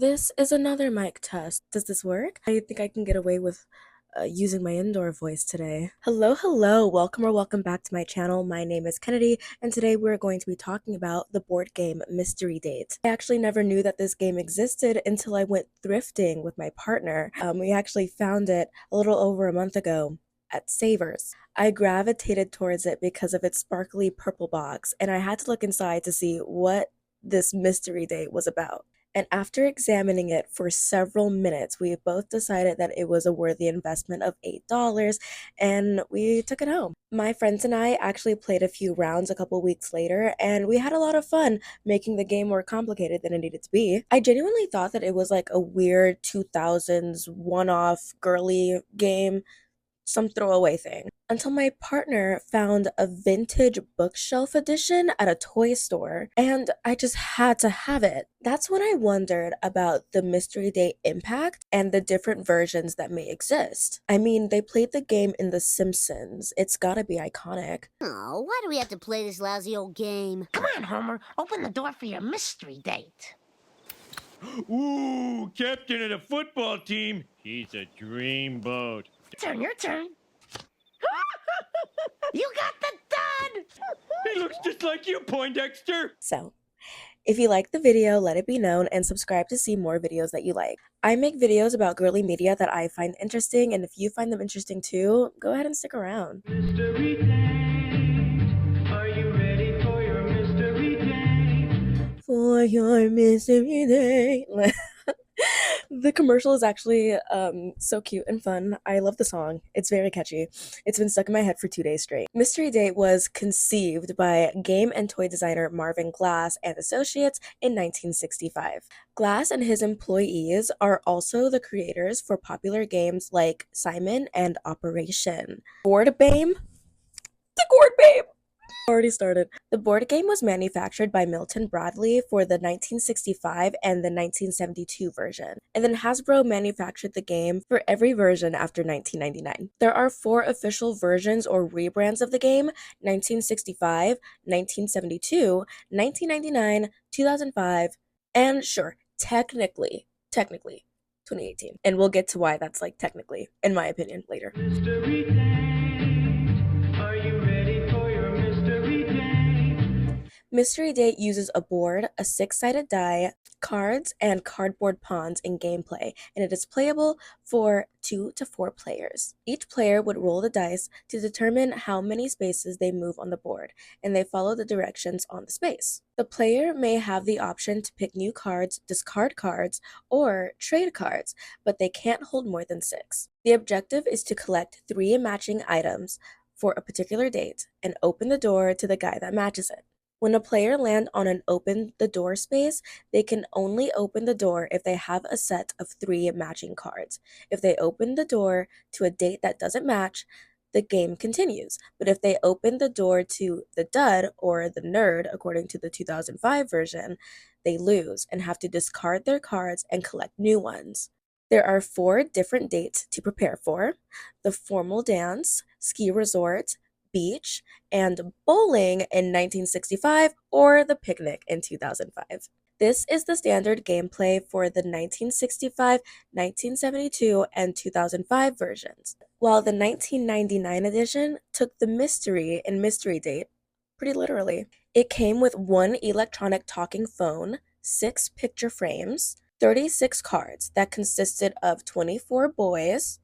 This is another mic test. Does this work? I think I can get away with using my indoor voice today. Hello. Welcome back to my channel. My name is Kennedy, and today we're going to be talking about the board game Mystery Date. I actually never knew that this game existed until I went thrifting with my partner. We actually found it a little over a month ago at Savers. I gravitated towards it because of its sparkly purple box, and I had to look inside to see what this mystery date was about. And after examining it for several minutes, we both decided that it was a worthy investment of $8 and we took it home. My friends and I actually played a few rounds a couple weeks later and we had a lot of fun making the game more complicated than it needed to be. I genuinely thought that it was like a weird 2000s one-off girly game, some throwaway thing, until my partner found a vintage bookshelf edition at a toy store and I just had to have it. That's when I wondered about the mystery date impact and the different versions that may exist. I mean, they played the game in The Simpsons. It's gotta be iconic. Oh, why do we have to play this lousy old game? Come on, Homer. Open the door for your mystery date. Ooh, captain of the football team. He's a dreamboat. Your turn. You got the dud! He looks just like you, Poindexter. So, if you like the video, let it be known and subscribe to see more videos that you like. I make videos about girly media that I find interesting, and if you find them interesting too, go ahead and stick around. Mystery date. Are you ready for your mystery date? For your mystery date. The commercial is actually so cute and fun. I love the song. It's very catchy. It's been stuck in my head for 2 days straight. Mystery Date was conceived by game and toy designer Marvin Glass and Associates in 1965. Glass and his employees are also the creators for popular games like Simon and Operation. Board Bame? The Gourd Babe! Already started. The board game was manufactured by Milton Bradley for the 1965 and the 1972 version, and then Hasbro manufactured the game for every version after 1999. There are 4 official versions or rebrands of the game: 1965, 1972, 1999, 2005, and sure, technically 2018. And we'll get to why that's like technically, in my opinion, later. Mystery date. Are you ready for your mystery date? Mystery Date uses a board, a 6-sided die, cards, and cardboard pawns in gameplay, and it is playable for 2 to 4 players. Each player would roll the dice to determine how many spaces they move on the board, and they follow the directions on the space. The player may have the option to pick new cards, discard cards, or trade cards, but they can't hold more than 6. The objective is to collect 3 matching items for a particular date and open the door to the guy that matches it. When a player lands on an open the door space, they can only open the door if they have a set of 3 matching cards. If they open the door to a date that doesn't match, the game continues. But if they open the door to the dud or the nerd, according to the 2005 version, they lose and have to discard their cards and collect new ones. There are 4 different dates to prepare for: the formal dance, ski resort, beach, and bowling in 1965, or the picnic in 2005. This is the standard gameplay for the 1965, 1972, and 2005 versions, while the 1999 edition took the mystery in Mystery Date pretty literally. It came with 1 electronic talking phone, 6 picture frames, 36 cards that consisted of 24 boys,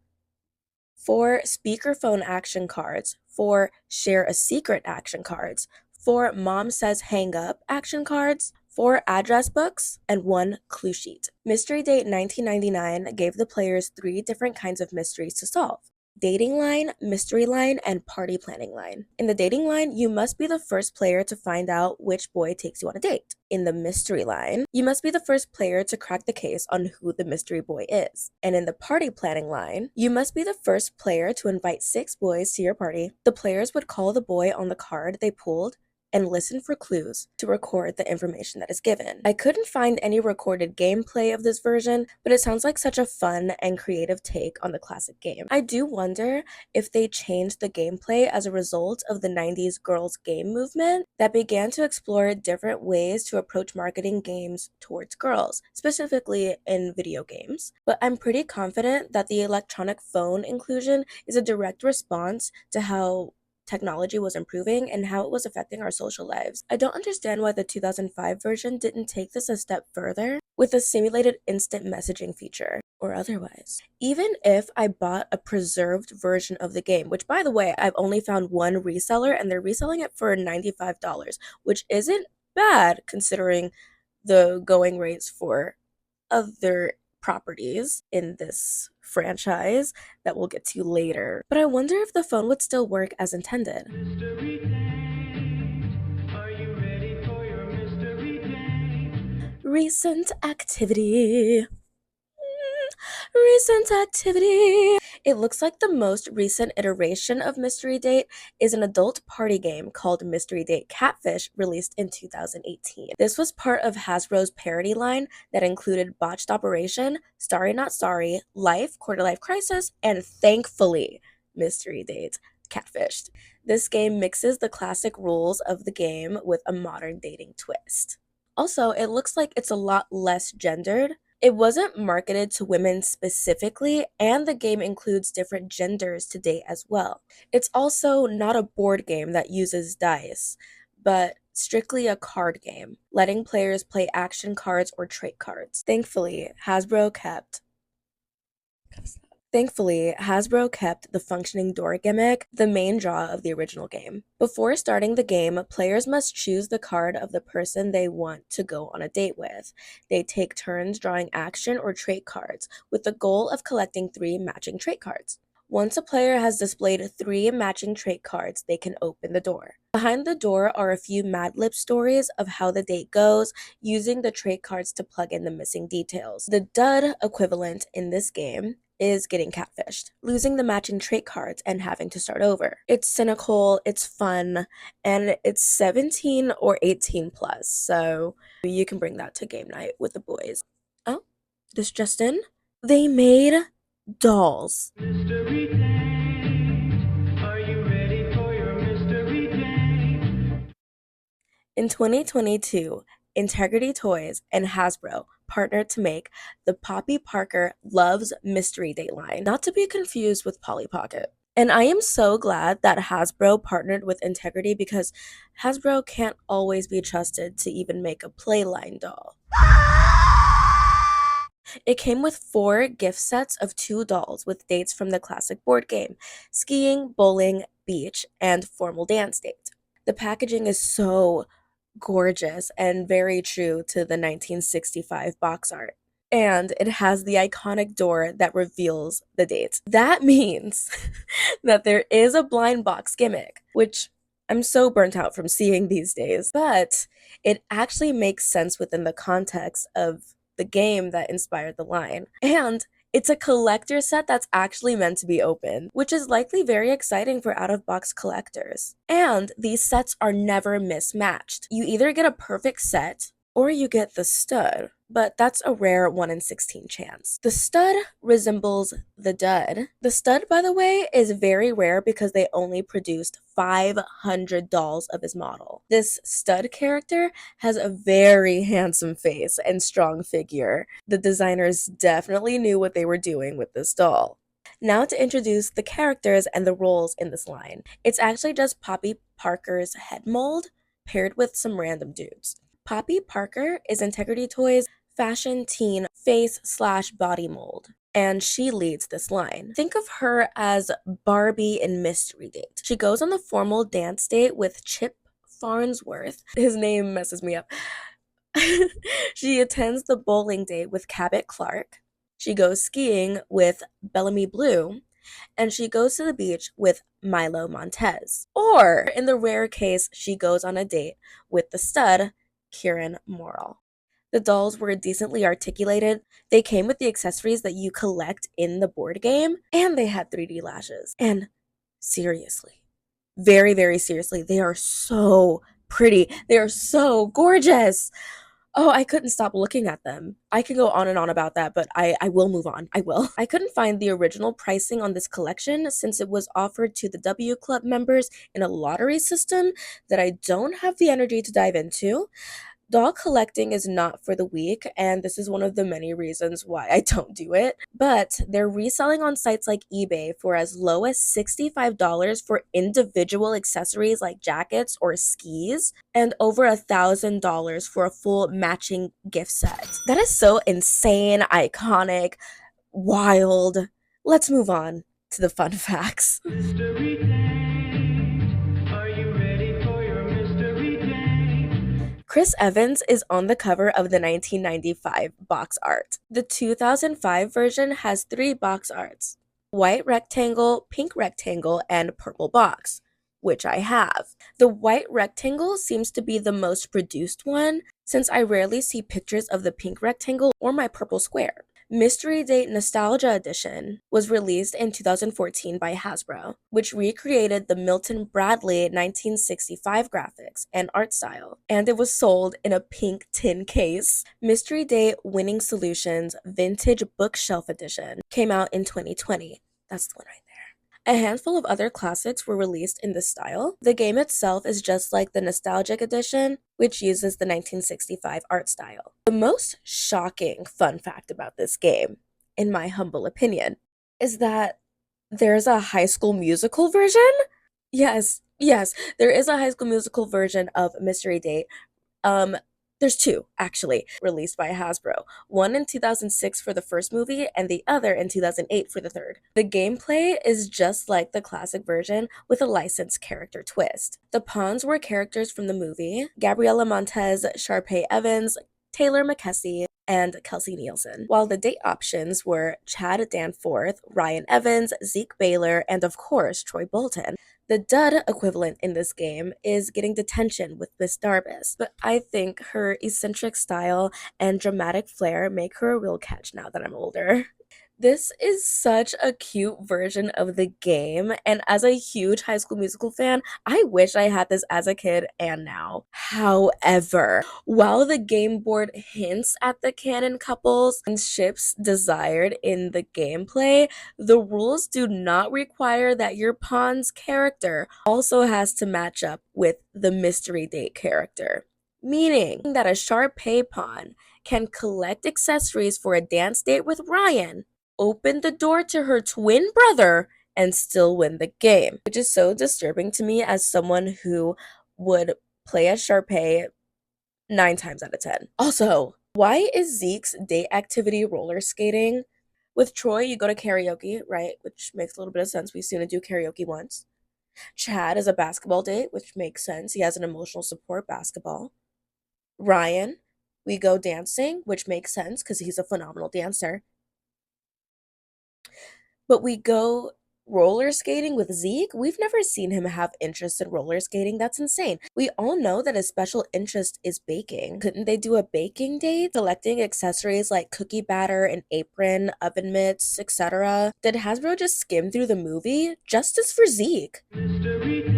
4 speakerphone action cards, 4 share a secret action cards, 4 mom says hang up action cards, 4 address books, and 1 clue sheet. Mystery Date 1999 gave the players 3 different kinds of mysteries to solve: dating line, mystery line, and party planning line. In the dating line, you must be the first player to find out which boy takes you on a date. In the mystery line, you must be the first player to crack the case on who the mystery boy is. And in the party planning line, you must be the first player to invite 6 boys to your party. The players would call the boy on the card they pulled and listen for clues to record the information that is given. I couldn't find any recorded gameplay of this version, but it sounds like such a fun and creative take on the classic game. I do wonder if they changed the gameplay as a result of the 90s girls' game movement that began to explore different ways to approach marketing games towards girls, specifically in video games. But I'm pretty confident that the electronic phone inclusion is a direct response to how technology was improving and how it was affecting our social lives. I don't understand why the 2005 version didn't take this a step further with a simulated instant messaging feature or otherwise. Even if I bought a preserved version of the game, which by the way, I've only found one reseller and they're reselling it for $95, which isn't bad considering the going rates for other properties in this franchise that we'll get to later. But I wonder if the phone would still work as intended. Mystery date. Are you ready for your mystery date? Recent activity. Recent activity. It looks like the most recent iteration of Mystery Date is an adult party game called Mystery Date Catfish, released in 2018. This was part of Hasbro's parody line that included Botched Operation, Starry Not Sorry, Life, Quarter Life Crisis, and thankfully, Mystery Date Catfished. This game mixes the classic rules of the game with a modern dating twist. Also, it looks like it's a lot less gendered. It wasn't marketed to women specifically, and the game includes different genders to date as well. It's also not a board game that uses dice, but strictly a card game, letting players play action cards or trait cards. Thankfully, Hasbro kept the functioning door gimmick the main draw of the original game. Before starting the game, players must choose the card of the person they want to go on a date with. They take turns drawing action or trait cards, with the goal of collecting 3 matching trait cards. Once a player has displayed 3 matching trait cards, they can open the door. Behind the door are a few Mad Lib stories of how the date goes, using the trait cards to plug in the missing details. The dud equivalent in this game is getting catfished, losing the matching trait cards and having to start over. It's cynical, it's fun, and it's 17 or 18 plus, so you can bring that to game night with the boys. Oh, this just in? They made dolls. Mystery date. Are you ready for your mystery date? In 2022, Integrity Toys and Hasbro partnered to make the Poppy Parker Loves Mystery Date line, not to be confused with Polly Pocket. And I am so glad that Hasbro partnered with Integrity because Hasbro can't always be trusted to even make a Playline doll. It came with 4 gift sets of 2 dolls with dates from the classic board game, skiing, bowling, beach, and formal dance date. The packaging is so gorgeous and very true to the 1965 box art. And it has the iconic door that reveals the dates. That means that there is a blind box gimmick, which I'm so burnt out from seeing these days, but it actually makes sense within the context of the game that inspired the line. And it's a collector set that's actually meant to be open, which is likely very exciting for out-of-box collectors. And these sets are never mismatched. You either get a perfect set or you get the stud, but that's a rare 1 in 16 chance. The stud resembles the dud. The stud, by the way, is very rare because they only produced 500 dolls of his model. This stud character has a very handsome face and strong figure. The designers definitely knew what they were doing with this doll. Now to introduce the characters and the roles in this line. It's actually just Poppy Parker's head mold paired with some random dudes. Poppy Parker is Integrity Toys' fashion teen face/body mold, and she leads this line. Think of her as Barbie in Mystery Date. She goes on the formal dance date with Chip Farnsworth. His name messes me up. She attends the bowling date with Cabot Clark. She goes skiing with Bellamy Blue, and she goes to the beach with Milo Montez. Or, in the rare case, she goes on a date with the stud, Kieran Morrill. The dolls were decently articulated. They came with the accessories that you collect in the board game, and they had 3D lashes. And seriously, very, very seriously, they are so pretty. They are so gorgeous. Oh, I couldn't stop looking at them. I could go on and on about that, but I will move on. I will. I couldn't find the original pricing on this collection since it was offered to the W Club members in a lottery system that I don't have the energy to dive into. Doll collecting is not for the weak, and this is one of the many reasons why I don't do it. But they're reselling on sites like eBay for as low as $65 for individual accessories like jackets or skis, and over $1,000 for a full matching gift set. That is so insane, iconic, wild. Let's move on to the fun facts. Mystery date. Are you ready for your mystery date? Chris Evans is on the cover of the 1995 box art. The 2005 version has 3 box arts: white rectangle, pink rectangle, and purple box, which I have. The white rectangle seems to be the most produced one, since I rarely see pictures of the pink rectangle or my purple square. Mystery Date Nostalgia Edition was released in 2014 by Hasbro, which recreated the Milton Bradley 1965 graphics and art style, and it was sold in a pink tin case. Mystery Date Winning Solutions Vintage Bookshelf Edition came out in 2020. That's the one right there. A handful of other classics were released in this style. The game itself is just like the Nostalgic Edition, which uses the 1965 art style. The most shocking fun fact about this game, in my humble opinion, is that there's a High School Musical version? Yes, there is a High School Musical version of Mystery Date. There's 2, actually, released by Hasbro. One in 2006 for the first movie, and the other in 2008 for the third. The gameplay is just like the classic version, with a licensed character twist. The pawns were characters from the movie: Gabriella Montez, Sharpay Evans, Taylor McKessie, and Kelsey Nielsen, while the date options were Chad Danforth, Ryan Evans, Zeke Baylor, and of course, Troy Bolton. The dud equivalent in this game is getting detention with Miss Darbus, but I think her eccentric style and dramatic flair make her a real catch now that I'm older. This is such a cute version of the game, and as a huge High School Musical fan, I wish I had this as a kid and now. However, while the game board hints at the canon couples and ships desired in the gameplay, the rules do not require that your pawn's character also has to match up with the Mystery Date character. Meaning that a Sharpay pawn can collect accessories for a dance date with Ryan, open the door to her twin brother, and still win the game, which is so disturbing to me as someone who would play as Sharpay 9 times out of 10. Also, why is Zeke's date activity roller skating? With Troy, you go to karaoke, right? Which makes a little bit of sense. We've seen him do karaoke once. Chad is a basketball date, which makes sense. He has an emotional support basketball. Ryan, we go dancing, which makes sense because he's a phenomenal dancer. But we go roller skating with Zeke? We've never seen him have interest in roller skating. That's insane. We all know that his special interest is baking. Couldn't they do a baking date? Collecting accessories like cookie batter, an apron, oven mitts, etc. Did Hasbro just skim through the movie? Justice for Zeke. Mystery date.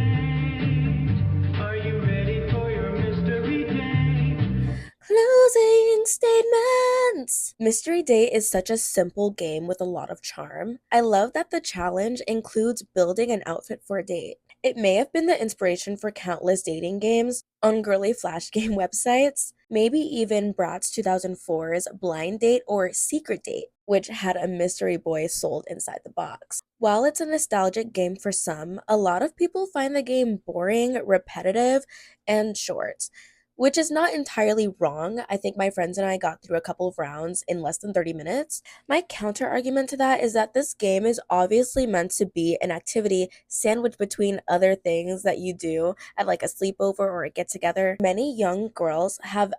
Are you ready for your mystery date? Closing statements. Mystery Date is such a simple game with a lot of charm. I love that the challenge includes building an outfit for a date. It may have been the inspiration for countless dating games on girly flash game websites, maybe even Bratz 2004's Blind Date or Secret Date, which had a mystery boy sold inside the box. While it's a nostalgic game for some, a lot of people find the game boring, repetitive, and short, which is not entirely wrong. I think my friends and I got through a couple of rounds in less than 30 minutes. My counter argument to that is that this game is obviously meant to be an activity sandwiched between other things that you do at like a sleepover or a get together. Many young girls have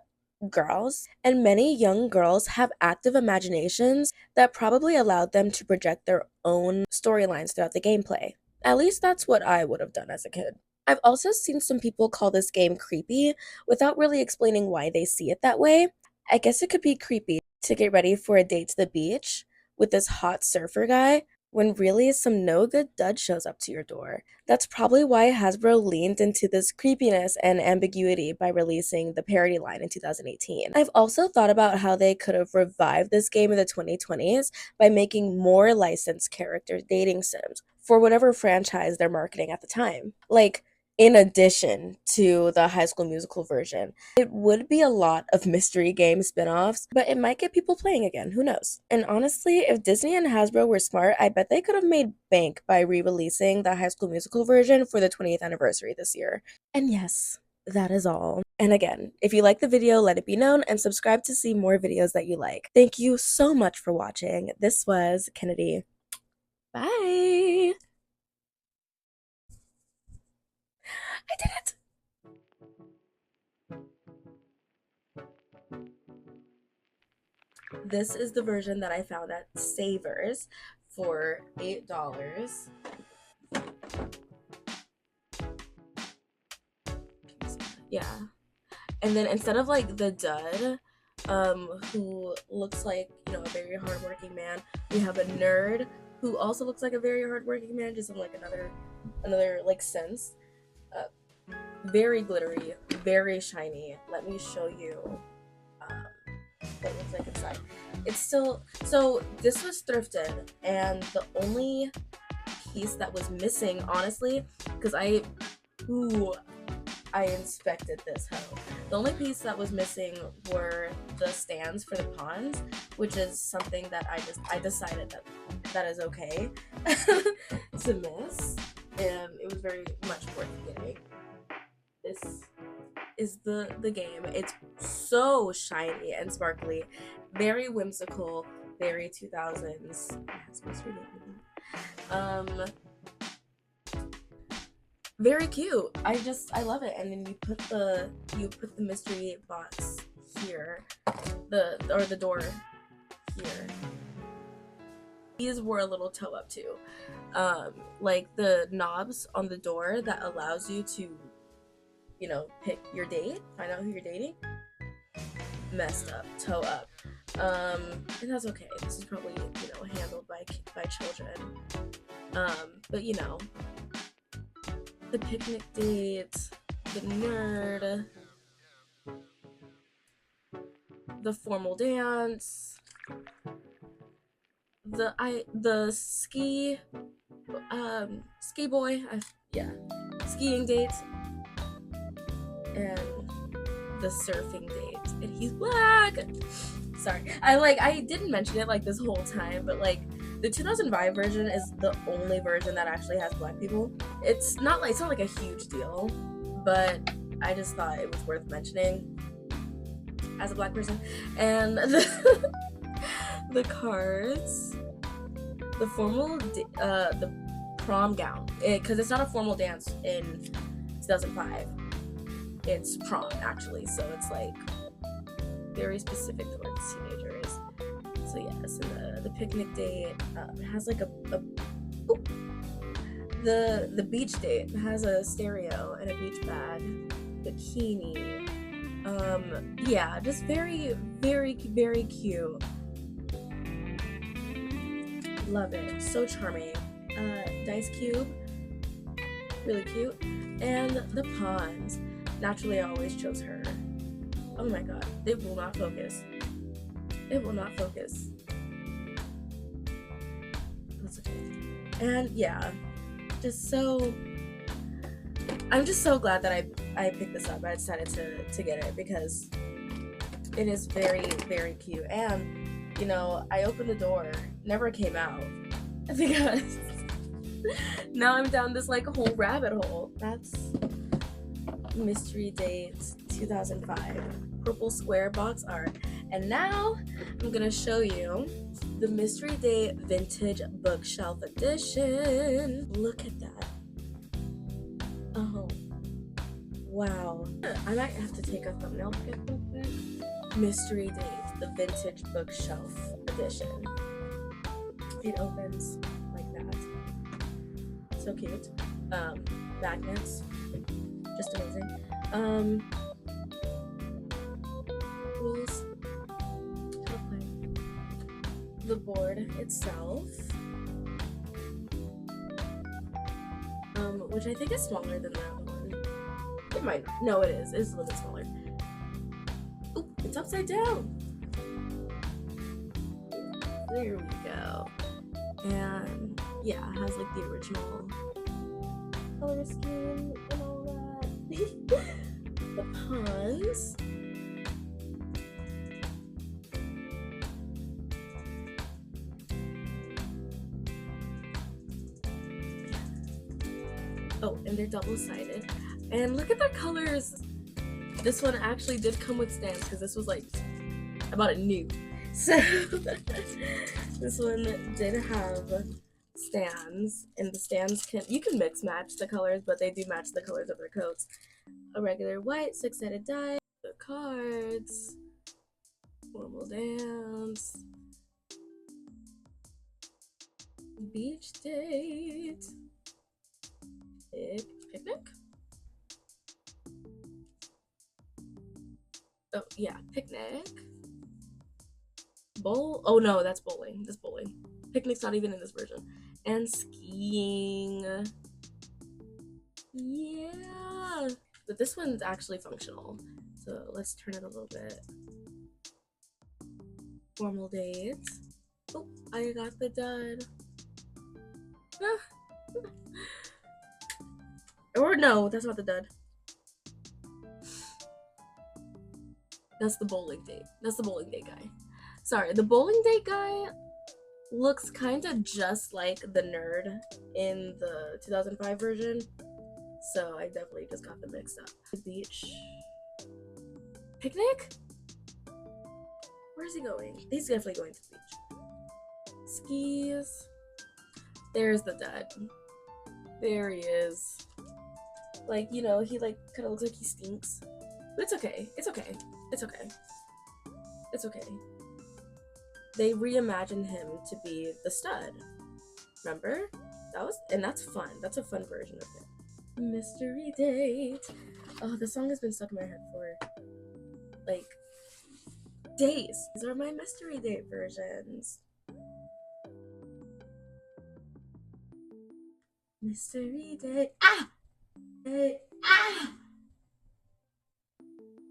active imaginations that probably allowed them to project their own storylines throughout the gameplay. At least that's what I would have done as a kid. I've also seen some people call this game creepy without really explaining why they see it that way. I guess it could be creepy to get ready for a date to the beach with this hot surfer guy, when really some no good dud shows up to your door. That's probably why Hasbro leaned into this creepiness and ambiguity by releasing the parody line in 2018. I've also thought about how they could have revived this game in the 2020s by making more licensed character dating sims for whatever franchise they're marketing at the time. Like, in addition to the High School Musical version. It would be a lot of mystery game spin-offs, but it might get people playing again, who knows? And honestly, if Disney and Hasbro were smart, I bet they could have made bank by re-releasing the High School Musical version for the 20th anniversary this year. And yes, that is all. And again, if you like the video, let it be known and subscribe to see more videos that you like. Thank you so much for watching. This was Kennedy. Bye! I did it! This is the version that I found at Savers for $8. Yeah. And then instead of like the dud, who looks like, you know, a very hardworking man, we have a nerd who also looks like a very hardworking man, just in like another like sense. Very glittery, very shiny. Let me show you what it looks like inside. It's still, so this was thrifted, and the only piece that was missing, honestly, because I inspected this hoe. The only piece that was missing were the stands for the pawns, which is something that I decided that is okay to miss, and it was very much worth getting. This is the game. It's so shiny and sparkly, very whimsical, very 2000s. Very cute. I love it. And then you put the mystery box here, the door here. These were a little toe up too, like the knobs on the door that allows you to, you know, pick your date, find out who you're dating. Messed up, toe up, and that's okay. This is probably, you know, handled by children, but you know, the picnic date, the nerd, the formal dance, the ski boy, skiing date, and the surfing date, and he's black. Sorry, I didn't mention it like this whole time, but like the 2005 version is the only version that actually has black people. It's not like a huge deal, but I just thought it was worth mentioning as a black person. And the cards, the formal the prom gown, because it's not a formal dance in 2005. It's prom, actually, so it's like very specific towards teenagers. So yes, and the picnic date has like the beach date has a stereo and a beach bag, bikini. Yeah, just very, very, very cute. Love it. So charming. Dice cube, really cute, and the pawns. Naturally, I always chose her. Oh my god, it will not focus. It will not focus. That's okay. And yeah, I'm just so glad that I picked this up. I decided to get it because it is very, very cute. And, you know, I opened the door, never came out, because now I'm down this like whole rabbit hole. That's Mystery Date 2005 purple square box art. And now I'm gonna show you the Mystery Date vintage bookshelf edition. Look at that. Oh wow, I might have to take a thumbnail pic real quick. Mystery Date, the vintage bookshelf edition. It opens like that. So cute. Magnets, just amazing. Rules. The board itself. which I think is smaller than the other one. It might not. No, it is. It's a little bit smaller. Oh, it's upside down. There we go. And yeah, it has like the original color scheme and all that. The pawns. Oh, and they're double-sided. And look at the colors. This one actually did come with stands because this was like, I bought it new. So this one did have stands, and the stands you can mix match the colors, but they do match the colors of their coats. A regular white 6-sided die, the cards, formal dance, beach date, picnic? Oh yeah, picnic. Bowl? Oh no, that's bowling. That's bowling. Picnic's not even in this version. And skiing. Yeah. But this one's actually functional. So let's turn it a little bit. Formal dates. Oh, I got the dud. Or no, that's not the dud. That's the bowling date. That's the bowling date guy. Sorry, the bowling date guy looks kind of just like the nerd in the 2005 version. So I definitely just got them mixed up. The beach. Picnic? Where is he going? He's definitely going to the beach. Skis. There's the dad. There he is. Like, you know, he like kind of looks like he stinks. But it's okay. It's okay. It's okay. It's okay. They reimagined him to be the stud. Remember? That's fun. That's a fun version of it. Mystery date. Oh, the song has been stuck in my head for like days. These are my mystery date versions. Mystery date. Ah! Ah!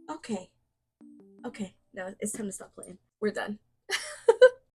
Okay. Okay, now it's time to stop playing. We're done.